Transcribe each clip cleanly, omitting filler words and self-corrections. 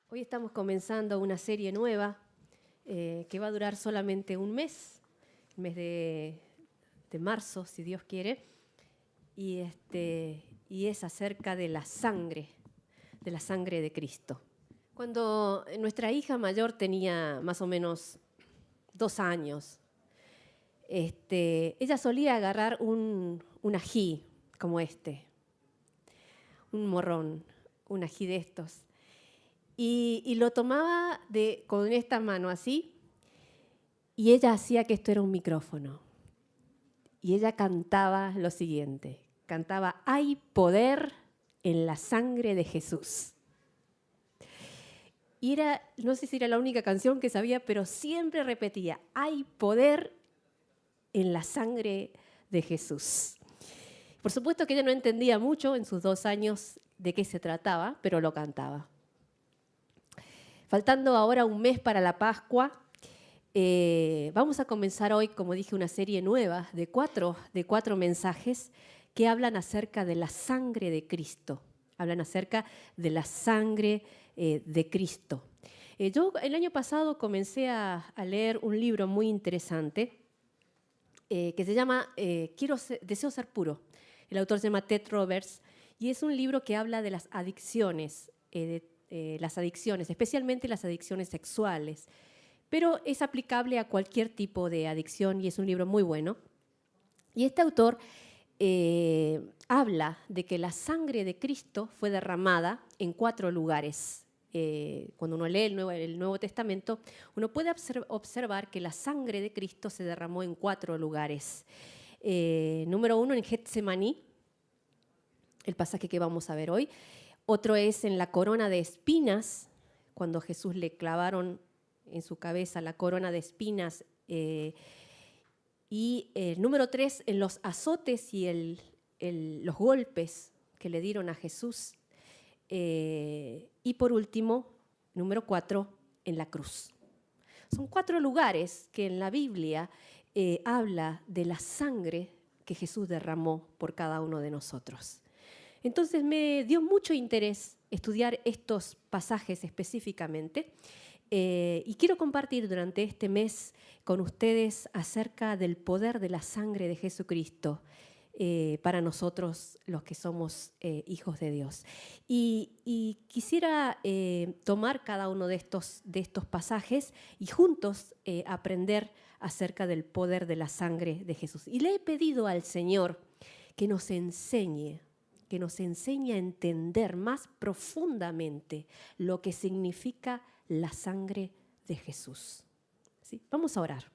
Hoy estamos comenzando una serie nueva que va a durar solamente un mes, el mes de marzo, si Dios quiere, y es acerca de la sangre de Cristo. Cuando nuestra hija mayor tenía más o menos 2 años, ella solía agarrar un ají como un morrón, un ají de estos. Y lo tomaba con esta mano así, y ella hacía que esto era un micrófono. Y ella cantaba lo siguiente, cantaba: hay poder en la sangre de Jesús. Y no sé si era la única canción que sabía, pero siempre repetía: hay poder en la sangre de Jesús. Por supuesto que ella no entendía mucho en sus 2 años de qué se trataba, pero lo cantaba. Faltando ahora un mes para la Pascua, vamos a comenzar hoy, como dije, una serie nueva de cuatro mensajes que hablan acerca de la sangre de Cristo. Hablan acerca de la sangre de Cristo. Yo el año pasado comencé a leer un libro muy interesante que se llama Deseo ser puro. El autor se llama Ted Roberts y es un libro que habla de las adicciones, especialmente las adicciones sexuales, pero es aplicable a cualquier tipo de adicción y es un libro muy bueno. Y este autor habla de que la sangre de Cristo fue derramada en 4 lugares. Cuando uno lee el Nuevo Testamento, uno puede observar que la sangre de Cristo se derramó en 4 lugares. Número 1, en Getsemaní, el pasaje que vamos a ver hoy. Otro es en la corona de espinas, cuando Jesús le clavaron en su cabeza la corona de espinas. Y número 3, en los azotes y los golpes que le dieron a Jesús. Y por último, número 4, en la cruz. Son 4 lugares que en la Biblia habla de la sangre que Jesús derramó por cada uno de nosotros. Entonces me dio mucho interés estudiar estos pasajes específicamente y quiero compartir durante este mes con ustedes acerca del poder de la sangre de Jesucristo para nosotros los que somos hijos de Dios. Y quisiera tomar cada uno de estos pasajes y juntos aprender acerca del poder de la sangre de Jesús. Y le he pedido al Señor que nos enseñe a entender más profundamente lo que significa la sangre de Jesús. ¿Sí? Vamos a orar.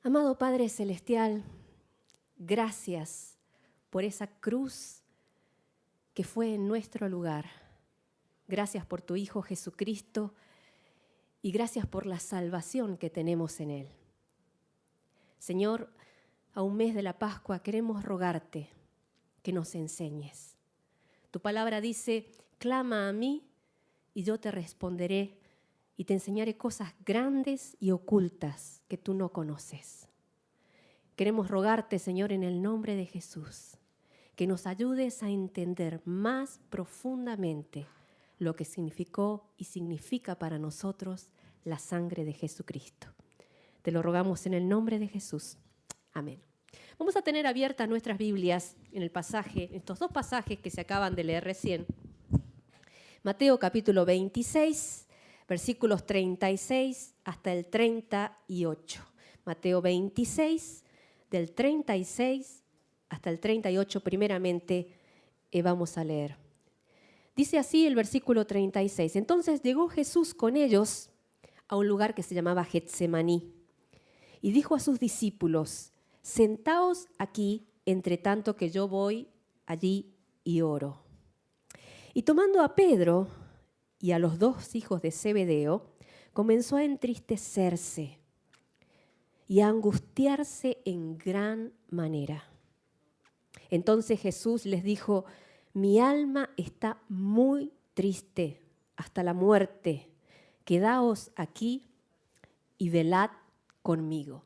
Amado Padre Celestial, gracias por esa cruz que fue en nuestro lugar. Gracias por tu Hijo Jesucristo y gracias por la salvación que tenemos en Él. Señor, a un mes de la Pascua queremos rogarte que nos enseñes. Tu palabra dice: clama a mí y yo te responderé y te enseñaré cosas grandes y ocultas que tú no conoces. Queremos rogarte, Señor, en el nombre de Jesús, que nos ayudes a entender más profundamente lo que significó y significa para nosotros la sangre de Jesucristo. Te lo rogamos en el nombre de Jesús. Amén. Vamos a tener abiertas nuestras Biblias en estos 2 pasajes que se acaban de leer recién. Mateo capítulo 26, versículos 36 hasta el 38. Mateo 26, del 36 hasta el 38, primeramente vamos a leer. Dice así el versículo 36. Entonces llegó Jesús con ellos a un lugar que se llamaba Getsemaní y dijo a sus discípulos: sentaos aquí, entre tanto que yo voy allí y oro. Y tomando a Pedro y a los 2 hijos de Zebedeo, comenzó a entristecerse y a angustiarse en gran manera. Entonces Jesús les dijo: mi alma está muy triste hasta la muerte. Quedaos aquí y velad conmigo.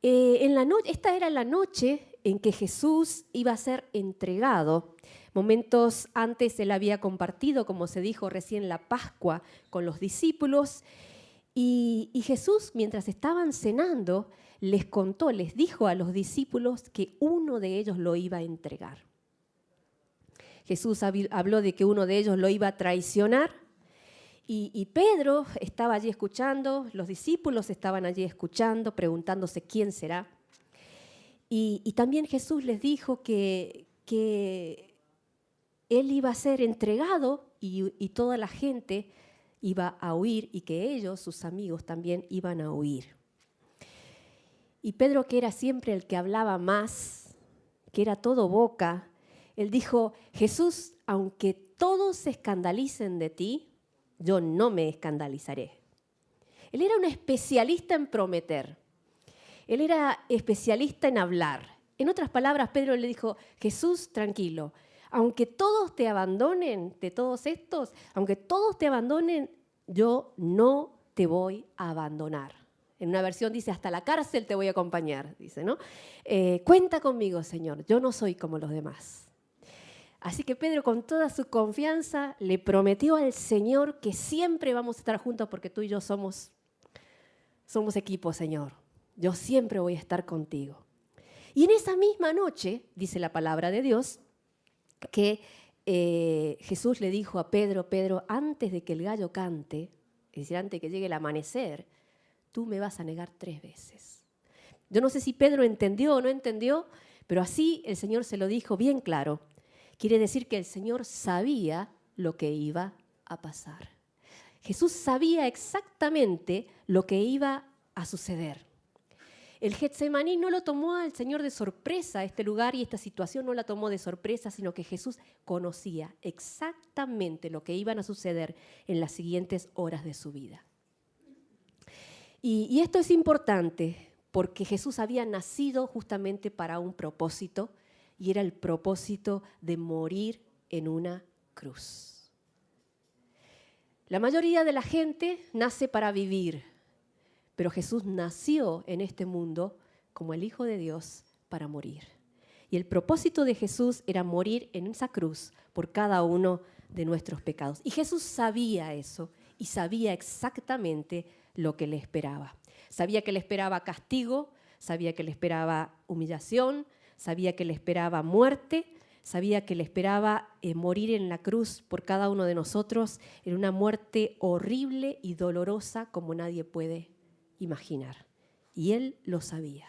Esta era la noche en que Jesús iba a ser entregado Momentos antes él había compartido, como se dijo recién, la Pascua con los discípulos. Y Jesús, mientras estaban cenando, les contó, les dijo a los discípulos que uno de ellos lo iba a entregar. Jesús habló de que uno de ellos lo iba a traicionar. Y Pedro estaba allí escuchando, los discípulos estaban allí escuchando, preguntándose quién será. Y también Jesús les dijo que él iba a ser entregado y toda la gente iba a huir y que ellos, sus amigos, también iban a huir. Y Pedro, que era siempre el que hablaba más, que era todo boca, él dijo: Jesús, aunque todos se escandalicen de ti, yo no me escandalizaré. Él era un especialista en prometer. Él era especialista en hablar. En otras palabras, Pedro le dijo: Jesús, tranquilo, aunque todos te abandonen, de todos estos, aunque todos te abandonen, yo no te voy a abandonar. En una versión dice: hasta la cárcel te voy a acompañar, dice, ¿no? Cuenta conmigo, Señor, yo no soy como los demás. Así que Pedro, con toda su confianza, le prometió al Señor que siempre vamos a estar juntos porque tú y yo somos equipo, Señor. Yo siempre voy a estar contigo. Y en esa misma noche, dice la palabra de Dios, que Jesús le dijo a Pedro: Pedro, antes de que el gallo cante, es decir, antes de que llegue el amanecer, tú me vas a negar 3 veces. Yo no sé si Pedro entendió o no entendió, pero así el Señor se lo dijo bien claro. Quiere decir que el Señor sabía lo que iba a pasar. Jesús sabía exactamente lo que iba a suceder. El Getsemaní no lo tomó al Señor de sorpresa, este lugar y esta situación no la tomó de sorpresa, sino que Jesús conocía exactamente lo que iban a suceder en las siguientes horas de su vida. Y esto es importante porque Jesús había nacido justamente para un propósito, y era el propósito de morir en una cruz. La mayoría de la gente nace para vivir, pero Jesús nació en este mundo como el Hijo de Dios para morir. Y el propósito de Jesús era morir en esa cruz por cada uno de nuestros pecados. Y Jesús sabía eso y sabía exactamente lo que le esperaba. Sabía que le esperaba castigo, sabía que le esperaba humillación, sabía que le esperaba muerte, sabía que le esperaba morir en la cruz por cada uno de nosotros en una muerte horrible y dolorosa como nadie puede imaginar. Y él lo sabía.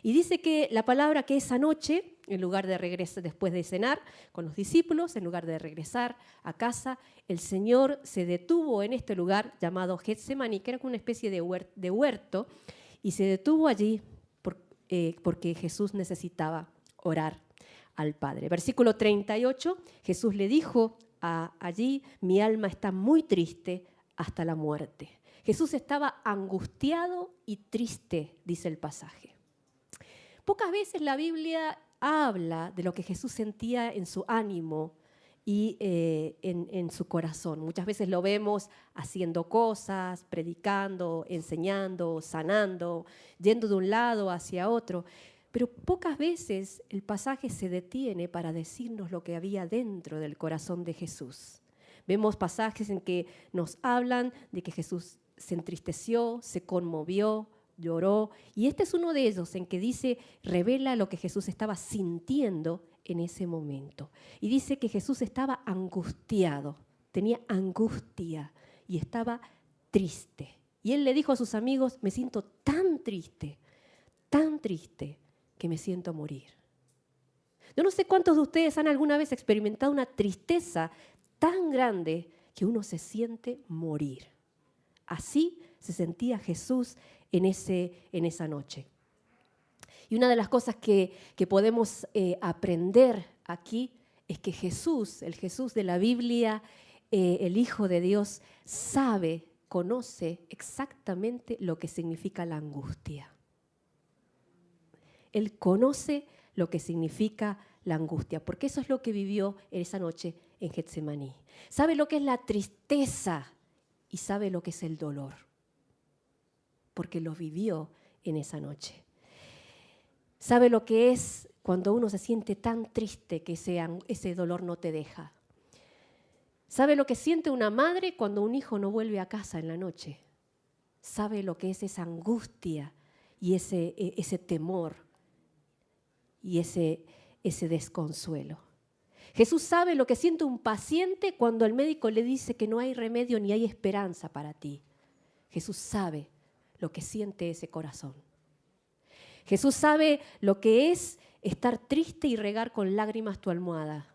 Y dice que la palabra que esa noche, en lugar de regresar después de cenar con los discípulos, en lugar de regresar a casa, el Señor se detuvo en este lugar llamado Getsemaní, que era como una especie de huerto, y se detuvo allí porque Jesús necesitaba orar al Padre. Versículo 38, Jesús le dijo allí: mi alma está muy triste hasta la muerte. Jesús estaba angustiado y triste, dice el pasaje. Pocas veces la Biblia habla de lo que Jesús sentía en su ánimo y en su corazón. Muchas veces lo vemos haciendo cosas, predicando, enseñando, sanando, yendo de un lado hacia otro. Pero pocas veces el pasaje se detiene para decirnos lo que había dentro del corazón de Jesús. Vemos pasajes en que nos hablan de que Jesús se entristeció, se conmovió, lloró. Y este es uno de ellos en que revela lo que Jesús estaba sintiendo en ese momento. Y dice que Jesús estaba angustiado, tenía angustia y estaba triste. Y él le dijo a sus amigos: me siento tan triste, que me siento morir. Yo no sé cuántos de ustedes han alguna vez experimentado una tristeza tan grande que uno se siente morir. Así se sentía Jesús en esa noche. Y una de las cosas que podemos aprender aquí es que Jesús, el Jesús de la Biblia, el Hijo de Dios, conoce exactamente lo que significa la angustia. Él conoce lo que significa la angustia, porque eso es lo que vivió en esa noche en Getsemaní. Sabe lo que es la tristeza y sabe lo que es el dolor, porque lo vivió en esa noche. Sabe lo que es cuando uno se siente tan triste que ese dolor no te deja. ¿Sabe lo que siente una madre cuando un hijo no vuelve a casa en la noche? Sabe lo que es esa angustia y ese temor y ese desconsuelo. Jesús sabe lo que siente un paciente cuando el médico le dice que no hay remedio ni hay esperanza para ti. Jesús sabe lo que siente ese corazón. Jesús sabe lo que es estar triste y regar con lágrimas tu almohada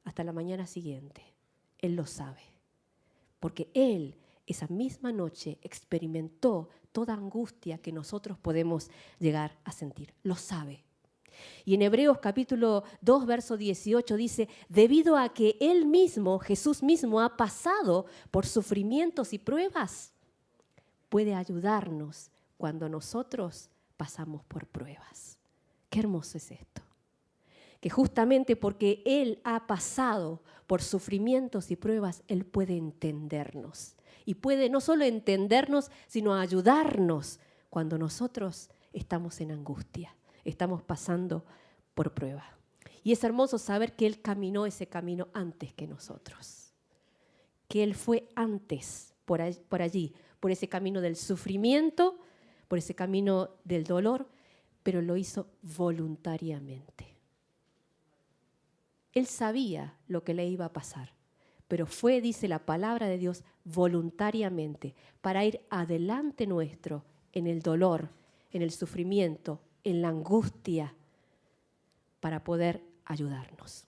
hasta la mañana siguiente. Él lo sabe, porque Él esa misma noche experimentó toda angustia que nosotros podemos llegar a sentir. Lo sabe. Y en Hebreos capítulo 2, verso 18 dice, debido a que Él mismo, Jesús mismo, ha pasado por sufrimientos y pruebas, puede ayudarnos cuando nosotros pasamos por pruebas. Qué hermoso es esto. Que justamente porque Él ha pasado por sufrimientos y pruebas, Él puede entendernos. Y puede no solo entendernos, sino ayudarnos cuando nosotros estamos en angustia, estamos pasando por prueba. Y es hermoso saber que Él caminó ese camino antes que nosotros. Que Él fue antes por allí, por ese camino del sufrimiento, por ese camino del dolor, pero lo hizo voluntariamente. Él sabía lo que le iba a pasar, pero fue, dice la palabra de Dios, voluntariamente, para ir adelante nuestro en el dolor, en el sufrimiento, en la angustia, para poder ayudarnos.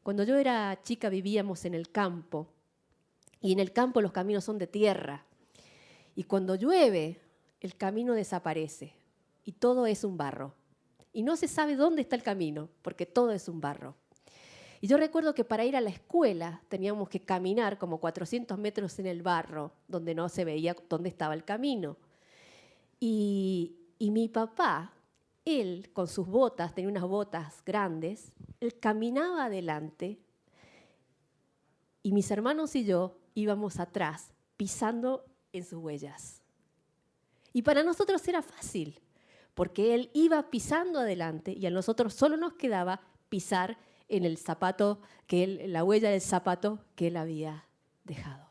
Cuando yo era chica vivíamos en el campo, y en el campo los caminos son de tierra, y cuando llueve el camino desaparece, y todo es un barro. Y no se sabe dónde está el camino, porque todo es un barro. Y yo recuerdo que para ir a la escuela teníamos que caminar como 400 metros en el barro, donde no se veía dónde estaba el camino. Y mi papá, él con sus botas, tenía unas botas grandes, él caminaba adelante y mis hermanos y yo íbamos atrás, pisando en sus huellas. Y para nosotros era fácil, porque él iba pisando adelante y a nosotros solo nos quedaba pisar en el zapato, la huella del zapato que él había dejado.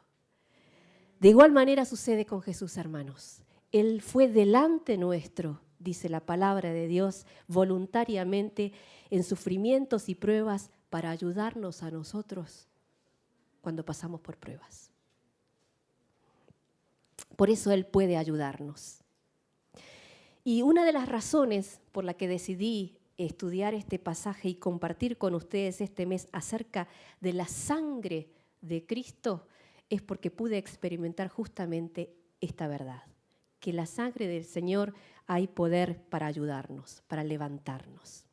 De igual manera sucede con Jesús, hermanos. Él fue delante nuestro, dice la palabra de Dios, voluntariamente en sufrimientos y pruebas para ayudarnos a nosotros cuando pasamos por pruebas. Por eso Él puede ayudarnos. Y una de las razones por la que decidí estudiar este pasaje y compartir con ustedes este mes acerca de la sangre de Cristo es porque pude experimentar justamente esta verdad, que en la sangre del Señor hay poder para ayudarnos, para levantarnos.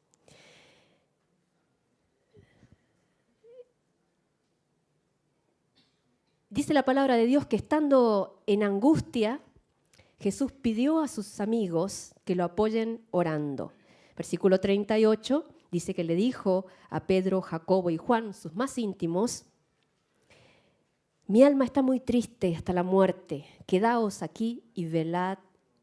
Dice la palabra de Dios que estando en angustia, Jesús pidió a sus amigos que lo apoyen orando. Versículo 38 dice que le dijo a Pedro, Jacobo y Juan, sus más íntimos, mi alma está muy triste hasta la muerte, quedaos aquí y velad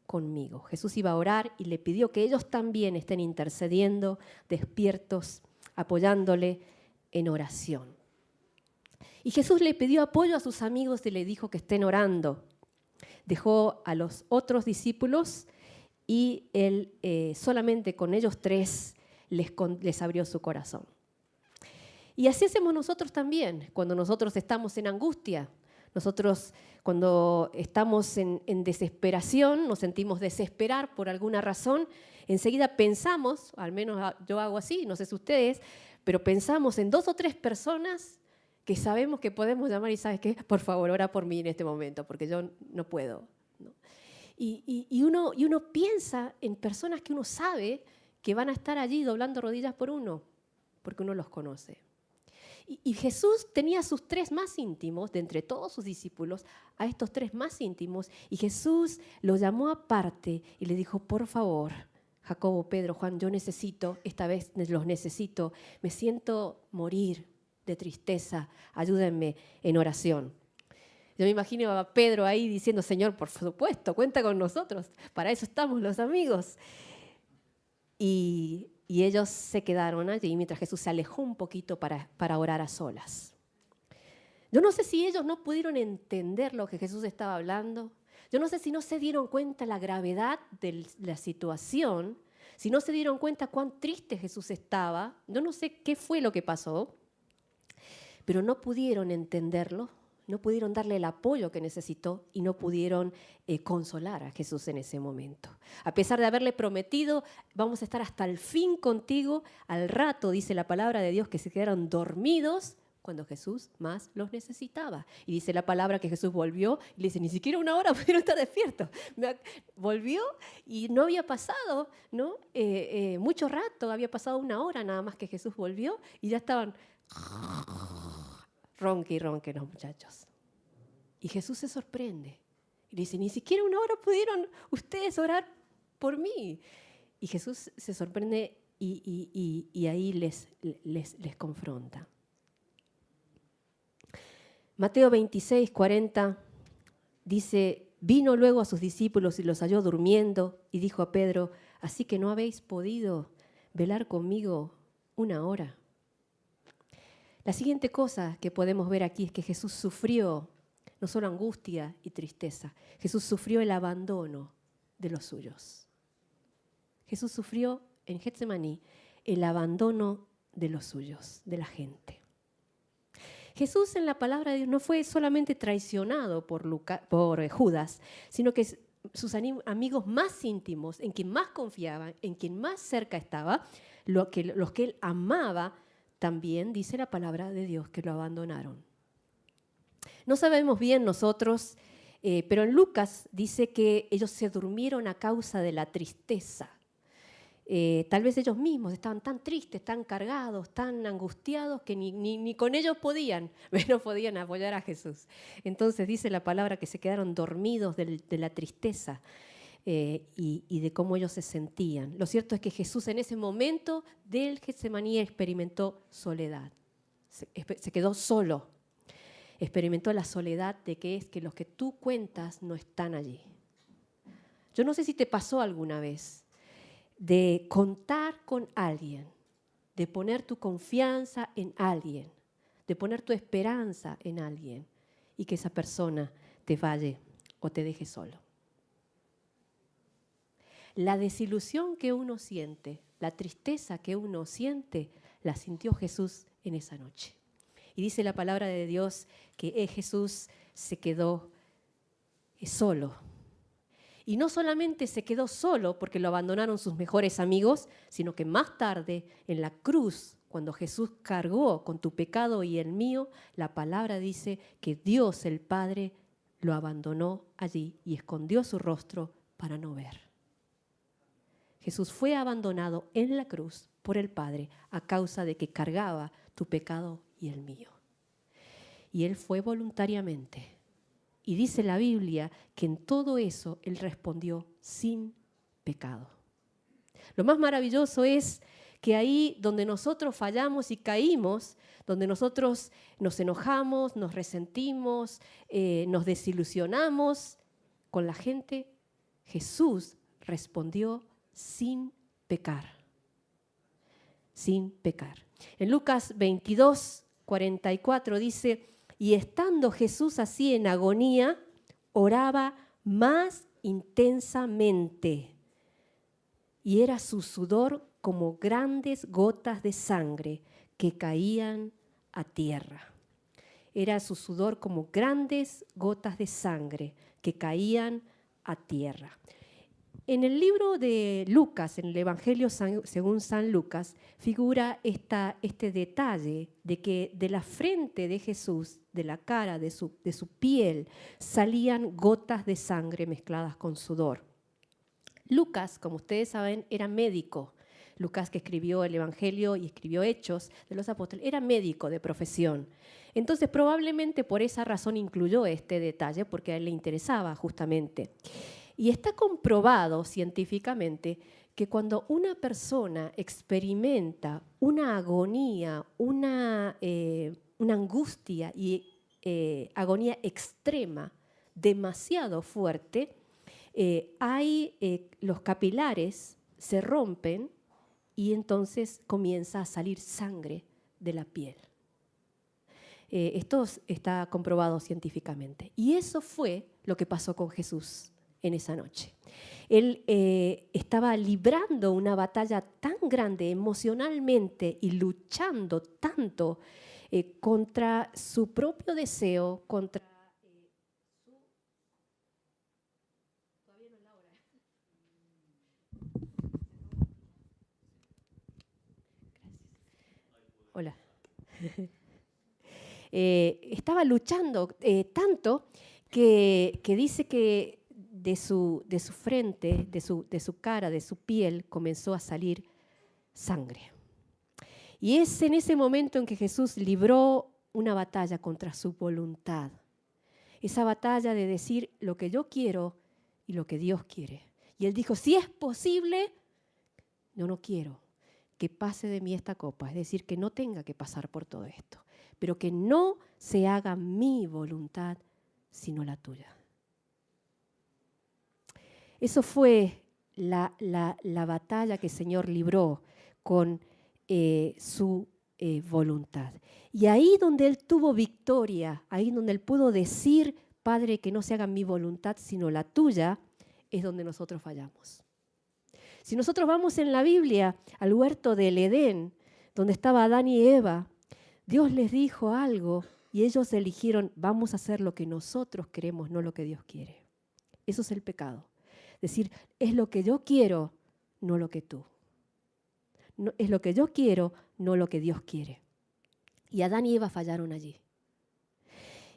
conmigo. Jesús iba a orar y le pidió que ellos también estén intercediendo, despiertos, apoyándole en oración. Y Jesús le pidió apoyo a sus amigos y le dijo que estén orando. Dejó a los otros discípulos y él solamente con ellos tres les abrió su corazón. Y así hacemos nosotros también, cuando nosotros estamos en angustia. Nosotros cuando estamos en desesperación, nos sentimos desesperar por alguna razón, enseguida pensamos, al menos yo hago así, no sé si ustedes, pero pensamos en 2 o 3 personas que sabemos que podemos llamar y ¿sabes qué? Por favor, ora por mí en este momento, porque yo no puedo, ¿no? Y uno piensa en personas que uno sabe que van a estar allí doblando rodillas por uno, porque uno los conoce. Y Jesús tenía a sus 3 más íntimos, de entre todos sus discípulos, a estos 3 más íntimos, y Jesús los llamó aparte y le dijo, por favor, Jacobo, Pedro, Juan, yo necesito, esta vez los necesito, me siento morir de tristeza, ayúdenme en oración. Yo me imagino a Pedro ahí diciendo, Señor, por supuesto, cuenta con nosotros, para eso estamos los amigos. Y y ellos se quedaron allí mientras Jesús se alejó un poquito para orar a solas. Yo no sé si ellos no pudieron entender lo que Jesús estaba hablando. Yo no sé si no se dieron cuenta la gravedad de la situación, si no se dieron cuenta cuán triste Jesús estaba. Yo no sé qué fue lo que pasó, pero no pudieron entenderlo, no pudieron darle el apoyo que necesitó y no pudieron consolar a Jesús en ese momento. A pesar de haberle prometido, vamos a estar hasta el fin contigo, al rato, dice la palabra de Dios, que se quedaron dormidos cuando Jesús más los necesitaba. Y dice la palabra que Jesús volvió y le dice, ni siquiera una hora pudieron estar despiertos. Volvió y no había pasado, ¿no? Mucho rato, había pasado una hora nada más que Jesús volvió y ya estaban ronque y ronque los muchachos. Y Jesús se sorprende y dice, ni siquiera una hora pudieron ustedes orar por mí. Y Jesús se sorprende y ahí les confronta. Mateo 26, 40 dice, vino luego a sus discípulos y los halló durmiendo y dijo a Pedro, ¿así que no habéis podido velar conmigo una hora? La siguiente cosa que podemos ver aquí es que Jesús sufrió no solo angustia y tristeza, Jesús sufrió el abandono de los suyos. Jesús sufrió en Getsemaní el abandono de los suyos, de la gente. Jesús en la palabra de Dios no fue solamente traicionado por Judas, sino que sus amigos más íntimos, en quien más confiaba, en quien más cerca estaba, los que él amaba, también dice la palabra de Dios que lo abandonaron. No sabemos bien nosotros, pero en Lucas dice que ellos se durmieron a causa de la tristeza. Tal vez ellos mismos estaban tan tristes, tan cargados, tan angustiados que ni con ellos no podían apoyar a Jesús. Entonces dice la palabra que se quedaron dormidos de la tristeza y de cómo ellos se sentían. Lo cierto es que Jesús en ese momento del Getsemaní experimentó soledad, se quedó solo, experimentó la soledad de que es que los que tú cuentas no están allí. Yo no sé si te pasó alguna vez de contar con alguien, de poner tu confianza en alguien, de poner tu esperanza en alguien y que esa persona te falle o te deje solo. La desilusión que uno siente, la tristeza que uno siente, la sintió Jesús en esa noche. Y dice la palabra de Dios que Jesús se quedó solo. Y no solamente se quedó solo porque lo abandonaron sus mejores amigos, sino que más tarde en la cruz, cuando Jesús cargó con tu pecado y el mío, la palabra dice que Dios el Padre lo abandonó allí y escondió su rostro para no ver. Jesús fue abandonado en la cruz por el Padre a causa de que cargaba tu pecado y el mío. Y Él fue voluntariamente. Y dice la Biblia que en todo eso Él respondió sin pecado. Lo más maravilloso es que ahí donde nosotros fallamos y caímos, donde nosotros nos enojamos, nos resentimos, nos desilusionamos con la gente, Jesús respondió sin pecar. Sin pecar. En Lucas 22, 44 dice, y estando Jesús así en agonía, oraba más intensamente. Y era su sudor como grandes gotas de sangre que caían a tierra. Era su sudor como grandes gotas de sangre que caían a tierra. En el libro de Lucas, en el Evangelio según San Lucas, figura este detalle de que de la frente de Jesús, de la cara, de su piel, salían gotas de sangre mezcladas con sudor. Lucas, como ustedes saben, era médico. Lucas, que escribió el Evangelio y escribió Hechos de los Apóstoles, era médico de profesión. Entonces, probablemente por esa razón incluyó este detalle, porque a él le interesaba justamente. Y está comprobado científicamente que cuando una persona experimenta una agonía, una angustia y agonía extrema, demasiado fuerte, los capilares se rompen y entonces comienza a salir sangre de la piel. Esto está comprobado científicamente. Y eso fue lo que pasó con Jesús en esa noche. Él estaba librando una batalla tan grande emocionalmente y luchando tanto contra su propio deseo, contra su... Todavía no es la hora. Gracias. Hola. Estaba luchando tanto que dice que de su frente, de su cara, de su piel, comenzó a salir sangre. Y es en ese momento en que Jesús libró una batalla contra su voluntad. Esa batalla de decir lo que yo quiero y lo que Dios quiere. Y él dijo, si es posible, no quiero que pase de mí esta copa. Es decir, que no tenga que pasar por todo esto. Pero que no se haga mi voluntad, sino la tuya. Eso fue la batalla que el Señor libró con su voluntad. Y ahí donde Él tuvo victoria, ahí donde Él pudo decir, Padre, que no se haga mi voluntad, sino la tuya, es donde nosotros fallamos. Si nosotros vamos en la Biblia al huerto del Edén, donde estaba Adán y Eva, Dios les dijo algo y ellos eligieron, vamos a hacer lo que nosotros queremos, no lo que Dios quiere. Eso es el pecado. Decir, es lo que yo quiero, no lo que tú. No, es lo que yo quiero, no lo que Dios quiere. Y Adán y Eva fallaron allí.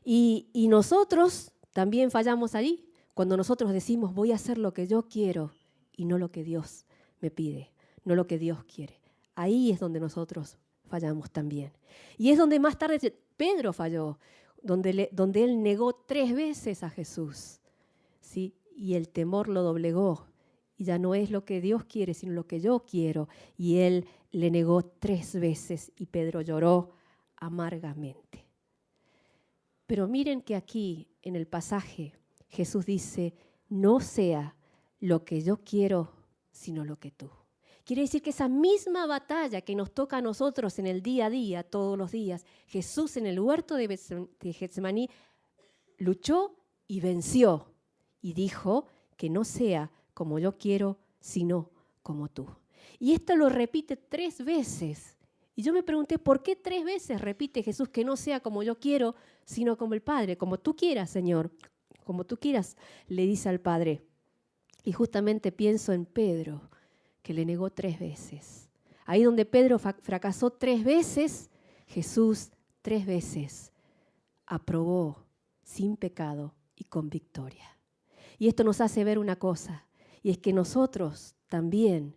Y nosotros también fallamos allí, cuando nosotros decimos, voy a hacer lo que yo quiero y no lo que Dios me pide, no lo que Dios quiere. Ahí es donde nosotros fallamos también. Y es donde más tarde Pedro falló, donde él negó 3 veces a Jesús, ¿sí? Y el temor lo doblegó. Y ya no es lo que Dios quiere, sino lo que yo quiero. Y él le negó 3 veces y Pedro lloró amargamente. Pero miren que aquí en el pasaje Jesús dice, no sea lo que yo quiero, sino lo que tú. Quiere decir que esa misma batalla que nos toca a nosotros en el día a día, todos los días, Jesús en el huerto de Getsemaní luchó y venció. Y dijo que no sea como yo quiero, sino como tú. Y esto lo repite 3 veces. Y yo me pregunté, ¿por qué 3 veces repite Jesús que no sea como yo quiero, sino como el Padre? Como tú quieras, Señor, como tú quieras, le dice al Padre. Y justamente pienso en Pedro, que le negó 3 veces. Ahí donde Pedro fracasó 3 veces, Jesús 3 veces aprobó sin pecado y con victoria. Y esto nos hace ver una cosa, y es que nosotros también,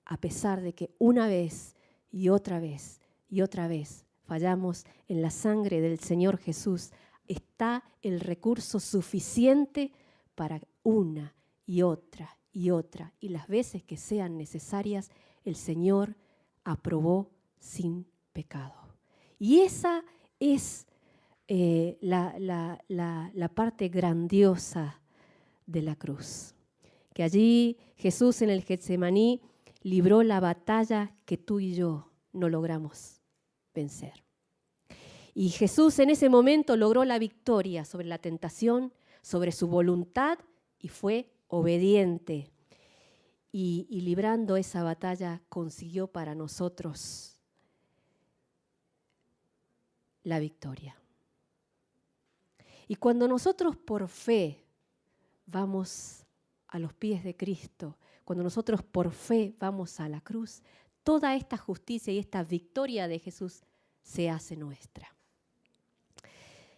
a pesar de que una vez y otra vez y otra vez fallamos en la sangre del Señor Jesús, está el recurso suficiente para una y otra y otra, y las veces que sean necesarias, el Señor aprobó sin pecado. Y esa es la parte grandiosa de la cruz. Que allí Jesús en el Getsemaní libró la batalla que tú y yo no logramos vencer. Y Jesús en ese momento logró la victoria sobre la tentación, sobre su voluntad, y fue obediente. Y librando esa batalla consiguió para nosotros la victoria. Y cuando nosotros por fe vamos a los pies de Cristo, cuando nosotros por fe vamos a la cruz, toda esta justicia y esta victoria de Jesús se hace nuestra.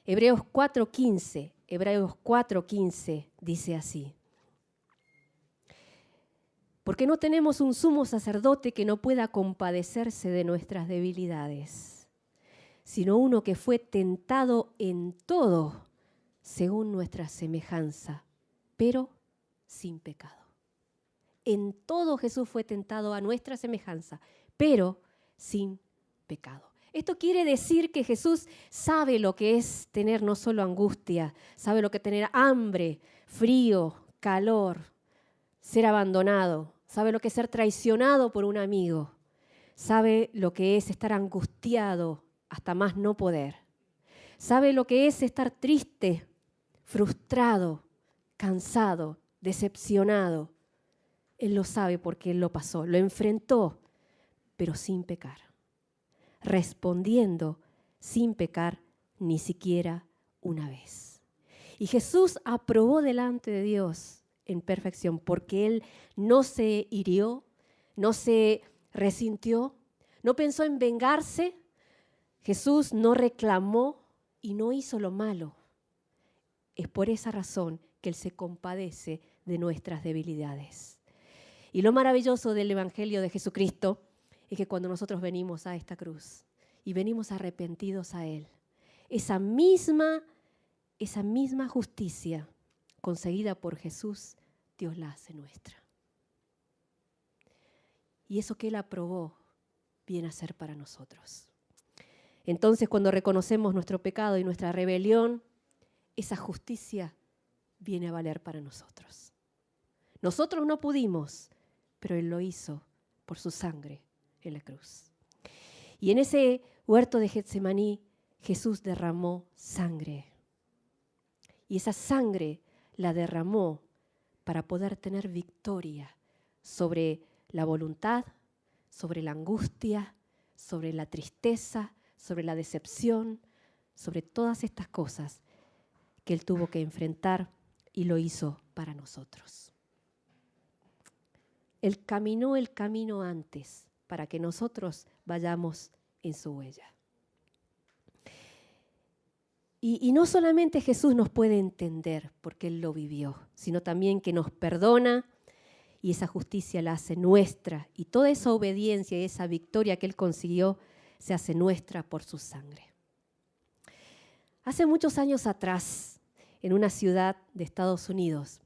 Hebreos 4:15 dice así: porque no tenemos un sumo sacerdote que no pueda compadecerse de nuestras debilidades, sino uno que fue tentado en todo según nuestra semejanza, pero sin pecado. En todo Jesús fue tentado a nuestra semejanza, pero sin pecado. Esto quiere decir que Jesús sabe lo que es tener no solo angustia, sabe lo que es tener hambre, frío, calor, ser abandonado, sabe lo que es ser traicionado por un amigo. sabe lo que es estar angustiado hasta más no poder. Sabe lo que es estar triste, frustrado, cansado, decepcionado. Él lo sabe porque Él lo pasó, lo enfrentó, pero sin pecar. Respondiendo sin pecar ni siquiera una vez. Y Jesús aprobó delante de Dios en perfección porque Él no se hirió, no se resintió, no pensó en vengarse. Jesús no reclamó y no hizo lo malo. Es por esa razón que Él se compadece de nuestras debilidades. Y lo maravilloso del Evangelio de Jesucristo es que cuando nosotros venimos a esta cruz y venimos arrepentidos a Él, esa misma justicia conseguida por Jesús, Dios la hace nuestra. Y eso que Él aprobó viene a ser para nosotros. Entonces, cuando reconocemos nuestro pecado y nuestra rebelión, esa justicia viene a valer para nosotros. Nosotros no pudimos, pero Él lo hizo por su sangre en la cruz. Y en ese huerto de Getsemaní, Jesús derramó sangre. Y esa sangre la derramó para poder tener victoria sobre la voluntad, sobre la angustia, sobre la tristeza, sobre la decepción, sobre todas estas cosas que Él tuvo que enfrentar y lo hizo para nosotros. Él caminó el camino antes para que nosotros vayamos en su huella. Y no solamente Jesús nos puede entender porque Él lo vivió, sino también que nos perdona y esa justicia la hace nuestra. Y toda esa obediencia y esa victoria que Él consiguió se hace nuestra por su sangre. Hace muchos años atrás, en una ciudad de Estados Unidos,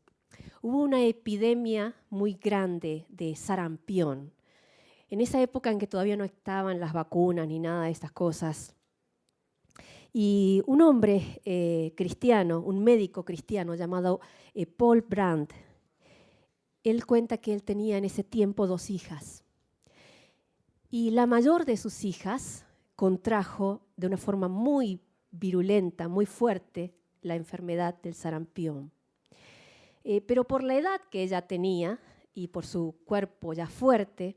hubo una epidemia muy grande de sarampión. En esa época en que todavía no estaban las vacunas ni nada de estas cosas. Y un hombre cristiano, un médico cristiano llamado Paul Brandt, él cuenta que él tenía en ese tiempo 2 hijas. Y la mayor de sus hijas contrajo de una forma muy virulenta, muy fuerte, la enfermedad del sarampión. Pero por la edad que ella tenía y por su cuerpo ya fuerte,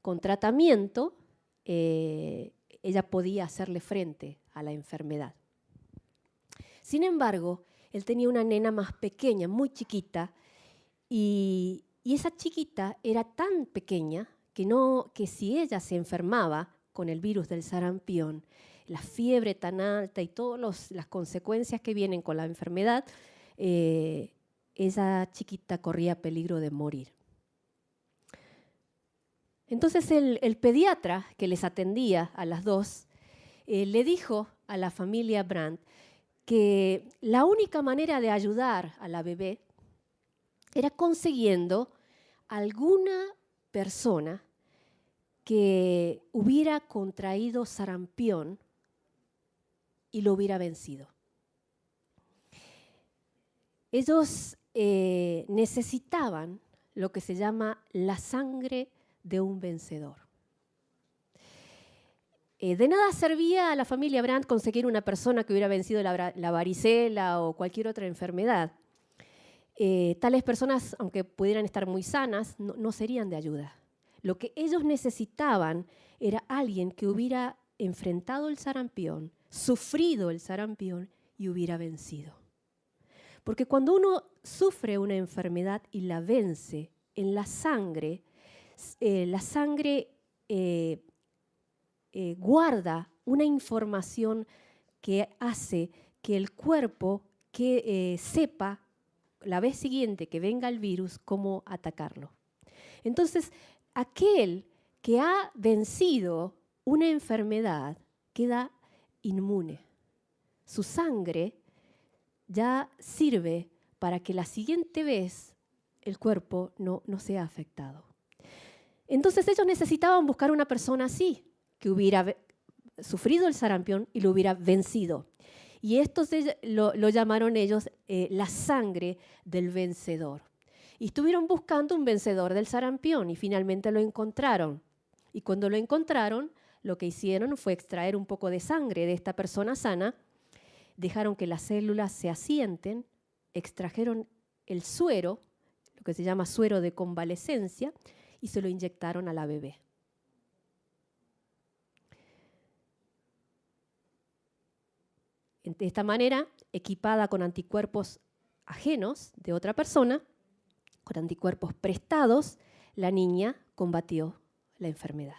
con tratamiento, ella podía hacerle frente a la enfermedad. Sin embargo, él tenía una nena más pequeña, muy chiquita, y esa chiquita era tan pequeña que si ella se enfermaba con el virus del sarampión, la fiebre tan alta y todas las consecuencias que vienen con la enfermedad, esa chiquita corría peligro de morir. Entonces el pediatra que les atendía a las 2 le dijo a la familia Brandt que la única manera de ayudar a la bebé era consiguiendo alguna persona que hubiera contraído sarampión y lo hubiera vencido. Ellos necesitaban lo que se llama la sangre de un vencedor. De nada servía a la familia Brandt conseguir una persona que hubiera vencido la varicela o cualquier otra enfermedad. Tales personas, aunque pudieran estar muy sanas, no serían de ayuda. Lo que ellos necesitaban era alguien que hubiera enfrentado el sarampión, sufrido el sarampión y hubiera vencido. Porque cuando uno sufre una enfermedad y la vence, en la sangre guarda una información que hace que el cuerpo sepa la vez siguiente que venga el virus cómo atacarlo. Entonces, aquel que ha vencido una enfermedad queda inmune. Su sangre ya sirve para que la siguiente vez el cuerpo no sea afectado. Entonces ellos necesitaban buscar una persona así, que hubiera sufrido el sarampión y lo hubiera vencido. Y esto lo llamaron ellos la sangre del vencedor. Y estuvieron buscando un vencedor del sarampión y finalmente lo encontraron. Y cuando lo encontraron, lo que hicieron fue extraer un poco de sangre de esta persona sana, dejaron que las células se asienten, extrajeron el suero, lo que se llama suero de convalescencia, y se lo inyectaron a la bebé. De esta manera, equipada con anticuerpos ajenos de otra persona, con anticuerpos prestados, la niña combatió la enfermedad.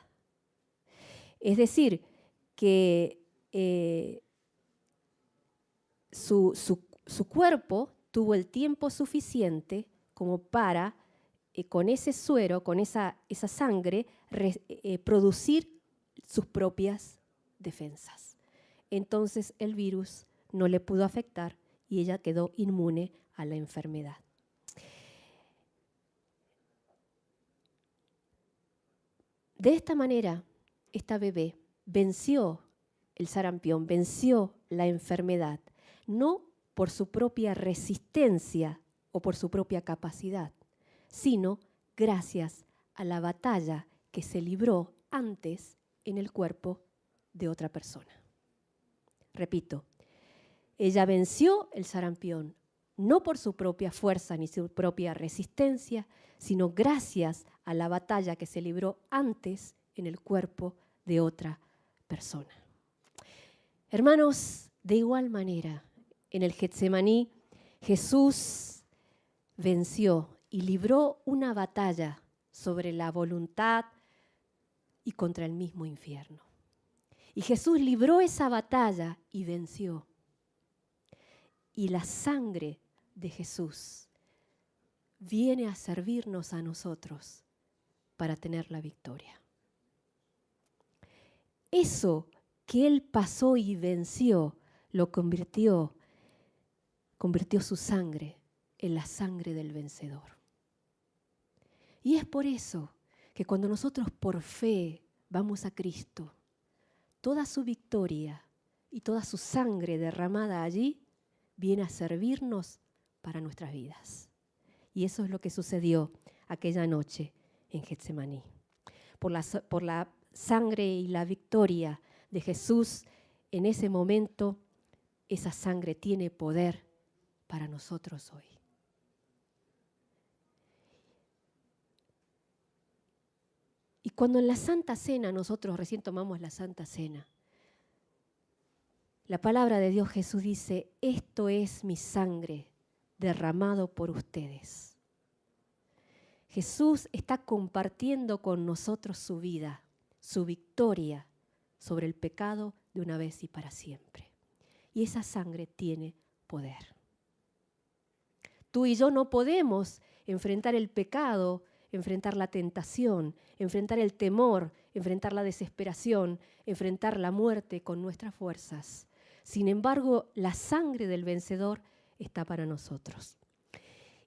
Es decir, que su cuerpo tuvo el tiempo suficiente como para, con ese suero, con esa sangre, producir sus propias defensas. Entonces el virus no le pudo afectar y ella quedó inmune a la enfermedad. De esta manera, esta bebé venció el sarampión, venció la enfermedad, no por su propia resistencia o por su propia capacidad, sino gracias a la batalla que se libró antes en el cuerpo de otra persona. Repito, ella venció el sarampión, no por su propia fuerza ni su propia resistencia, sino gracias a la batalla que se libró antes en el cuerpo de otra persona. Hermanos, de igual manera, en el Getsemaní, Jesús venció y libró una batalla sobre la voluntad y contra el mismo infierno. Y Jesús libró esa batalla y venció. Y la sangre de Jesús viene a servirnos a nosotros para tener la victoria. Eso que Él pasó y venció, lo convirtió su sangre en la sangre del vencedor. Y es por eso que cuando nosotros por fe vamos a Cristo, toda su victoria y toda su sangre derramada allí viene a servirnos para nuestras vidas. Y eso es lo que sucedió aquella noche en Getsemaní. Por la sangre y la victoria de Jesús, en ese momento, esa sangre tiene poder para nosotros hoy. Y cuando en la Santa Cena, nosotros recién tomamos la Santa Cena, la palabra de Dios, Jesús dice, esto es mi sangre derramado por ustedes. Jesús está compartiendo con nosotros su vida, su victoria sobre el pecado de una vez y para siempre. Y esa sangre tiene poder. Tú y yo no podemos enfrentar el pecado, enfrentar la tentación, enfrentar el temor, enfrentar la desesperación, enfrentar la muerte con nuestras fuerzas. Sin embargo, la sangre del vencedor está para nosotros.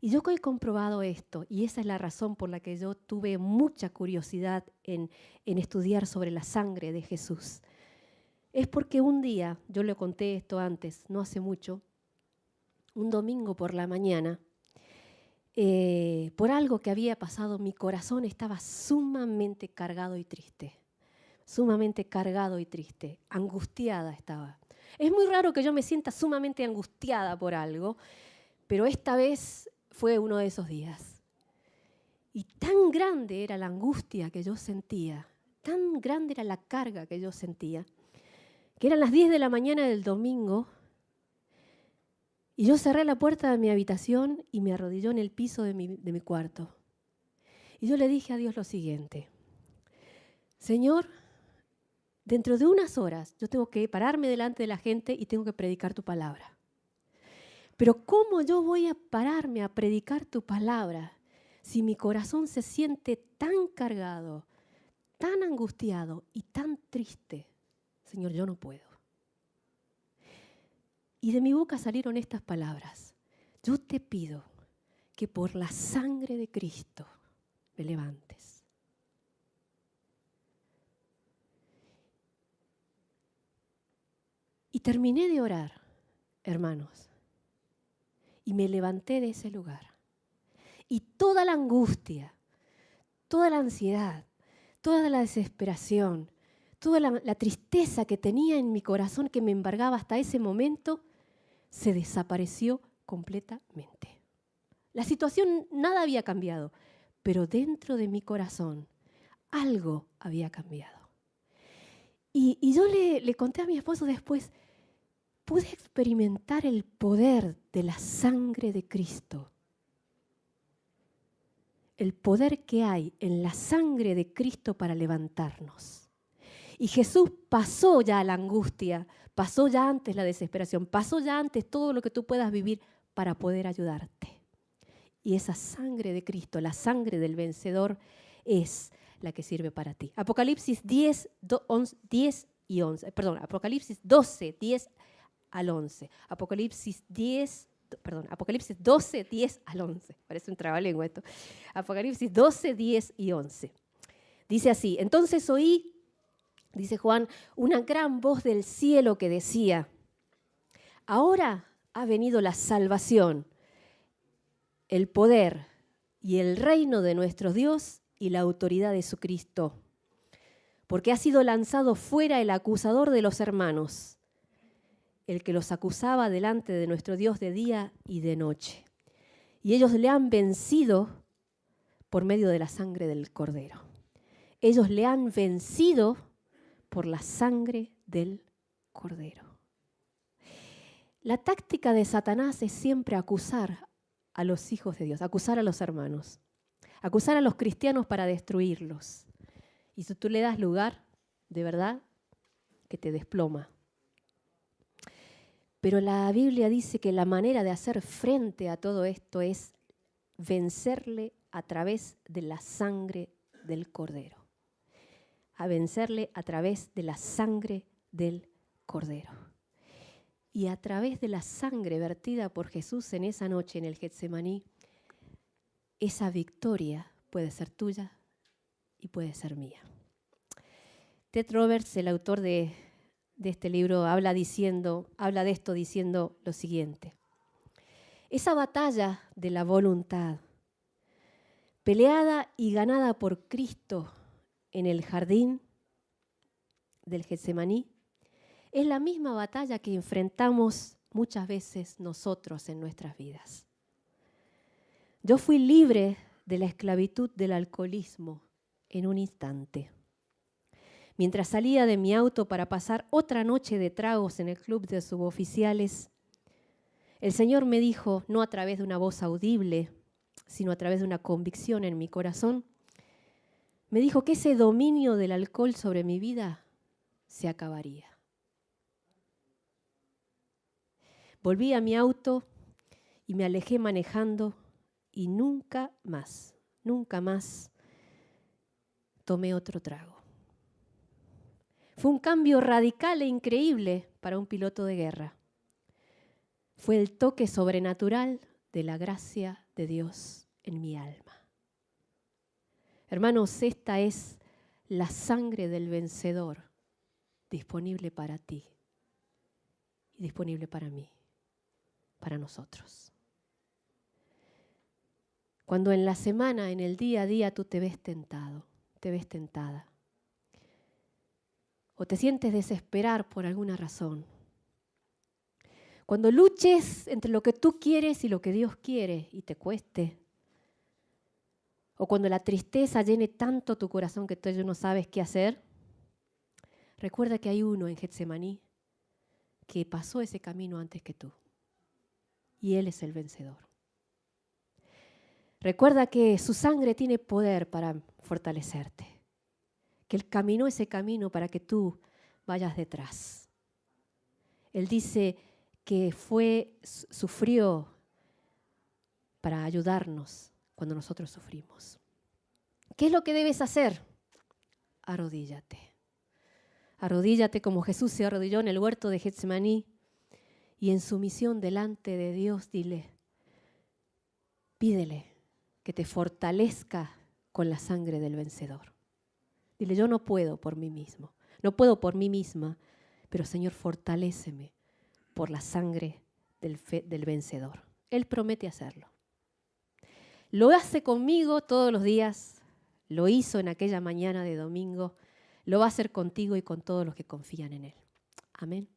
Y yo he comprobado esto, y esa es la razón por la que yo tuve mucha curiosidad en estudiar sobre la sangre de Jesús. Es porque un día, yo le conté esto antes, no hace mucho, un domingo por la mañana, por algo que había pasado, mi corazón estaba sumamente cargado y triste. Sumamente cargado y triste, angustiada estaba. Es muy raro que yo me sienta sumamente angustiada por algo, pero esta vez fue uno de esos días. Y tan grande era la angustia que yo sentía, tan grande era la carga que yo sentía, que eran las 10 de la mañana del domingo, y yo cerré la puerta de mi habitación y me arrodilló en el piso de mi cuarto. Y yo le dije a Dios lo siguiente: Señor, dentro de unas horas yo tengo que pararme delante de la gente y tengo que predicar tu palabra. Pero ¿cómo yo voy a pararme a predicar tu palabra si mi corazón se siente tan cargado, tan angustiado y tan triste? Señor, yo no puedo. Y de mi boca salieron estas palabras: yo te pido que por la sangre de Cristo me levantes. Y terminé de orar, hermanos, y me levanté de ese lugar. Y toda la angustia, toda la ansiedad, toda la desesperación, toda la tristeza que tenía en mi corazón que me embargaba hasta ese momento, se desapareció completamente. La situación, nada había cambiado, pero dentro de mi corazón algo había cambiado. Y yo le conté a mi esposo después, pude experimentar el poder de la sangre de Cristo. El poder que hay en la sangre de Cristo para levantarnos. Y Jesús pasó ya la angustia, pasó ya antes la desesperación, pasó ya antes todo lo que tú puedas vivir para poder ayudarte. Y esa sangre de Cristo, la sangre del vencedor, es la que sirve para ti. Apocalipsis 12, 10 al 11. Apocalipsis 12, 10 al 11. Parece un trabalengua esto. Apocalipsis 12, 10 y 11. Dice así: entonces oí, dice Juan, una gran voz del cielo que decía: ahora ha venido la salvación, el poder y el reino de nuestro Dios y la autoridad de su Cristo, porque ha sido lanzado fuera el acusador de los hermanos, el que los acusaba delante de nuestro Dios de día y de noche. Y ellos le han vencido por medio de la sangre del Cordero. Ellos le han vencido por la sangre del Cordero. La táctica de Satanás es siempre acusar a los hijos de Dios, acusar a los hermanos, acusar a los cristianos para destruirlos. Y si tú le das lugar, de verdad, que te desploma. Pero la Biblia dice que la manera de hacer frente a todo esto es vencerle a través de la sangre del Cordero. A vencerle a través de la sangre del Cordero. Y a través de la sangre vertida por Jesús en esa noche en el Getsemaní, esa victoria puede ser tuya y puede ser mía. Ted Roberts, el autor de este libro, habla de esto diciendo lo siguiente: esa batalla de la voluntad, peleada y ganada por Cristo en el jardín del Getsemaní, es la misma batalla que enfrentamos muchas veces nosotros en nuestras vidas. Yo fui libre de la esclavitud del alcoholismo en un instante. Mientras salía de mi auto para pasar otra noche de tragos en el club de suboficiales, el Señor me dijo, no a través de una voz audible, sino a través de una convicción en mi corazón, me dijo que ese dominio del alcohol sobre mi vida se acabaría. Volví a mi auto y me alejé manejando y nunca más tomé otro trago. Fue un cambio radical e increíble para un piloto de guerra. Fue el toque sobrenatural de la gracia de Dios en mi alma. Hermanos, esta es la sangre del vencedor disponible para ti y disponible para mí, para nosotros. Cuando en la semana, en el día a día, tú te ves tentado, te ves tentada, o te sientes desesperar por alguna razón, cuando luches entre lo que tú quieres y lo que Dios quiere y te cueste, o cuando la tristeza llene tanto tu corazón que tú no sabes qué hacer, recuerda que hay uno en Getsemaní que pasó ese camino antes que tú. Y Él es el vencedor. Recuerda que su sangre tiene poder para fortalecerte. Que Él caminó ese camino para que tú vayas detrás. Él dice que sufrió para ayudarnos cuando nosotros sufrimos. ¿Qué es lo que debes hacer? Arrodíllate. Arrodíllate como Jesús se arrodilló en el huerto de Getsemaní y en sumisión delante de Dios pídele que te fortalezca con la sangre del vencedor. Dile, yo no puedo por mí mismo, no puedo por mí misma, pero Señor, fortaléceme por la sangre del vencedor. Él promete hacerlo. Lo hace conmigo todos los días, lo hizo en aquella mañana de domingo, lo va a hacer contigo y con todos los que confían en Él. Amén.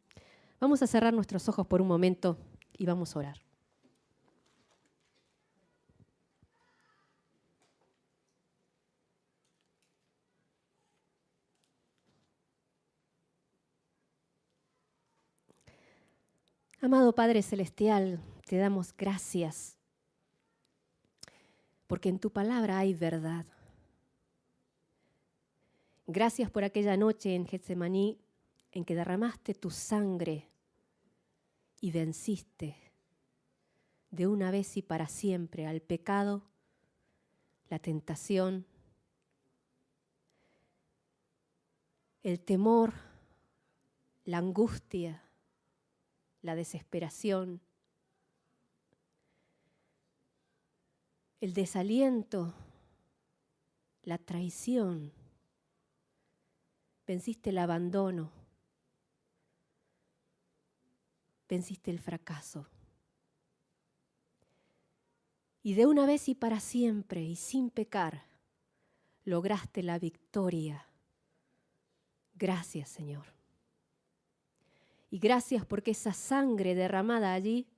Vamos a cerrar nuestros ojos por un momento y vamos a orar. Amado Padre Celestial, te damos gracias porque en tu palabra hay verdad. Gracias por aquella noche en Getsemaní en que derramaste tu sangre y venciste de una vez y para siempre al pecado, la tentación, el temor, la angustia, la desesperación, el desaliento, la traición. Venciste el abandono, venciste el fracaso. Y de una vez y para siempre y sin pecar, lograste la victoria. Gracias, Señor. Y gracias porque esa sangre derramada allí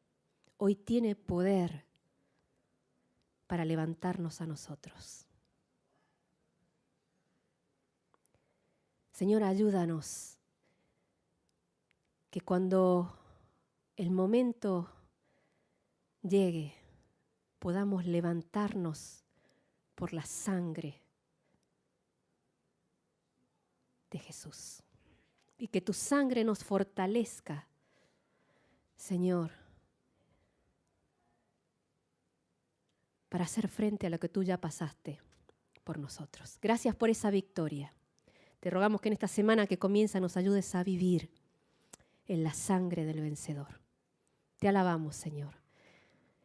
hoy tiene poder para levantarnos a nosotros. Señor, ayúdanos que cuando el momento llegue podamos levantarnos por la sangre de Jesús. Y que tu sangre nos fortalezca, Señor, para hacer frente a lo que tú ya pasaste por nosotros. Gracias por esa victoria. Te rogamos que en esta semana que comienza nos ayudes a vivir en la sangre del vencedor. Te alabamos, Señor.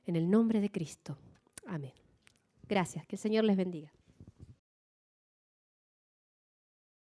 En el nombre de Cristo. Amén. Gracias. Que el Señor les bendiga.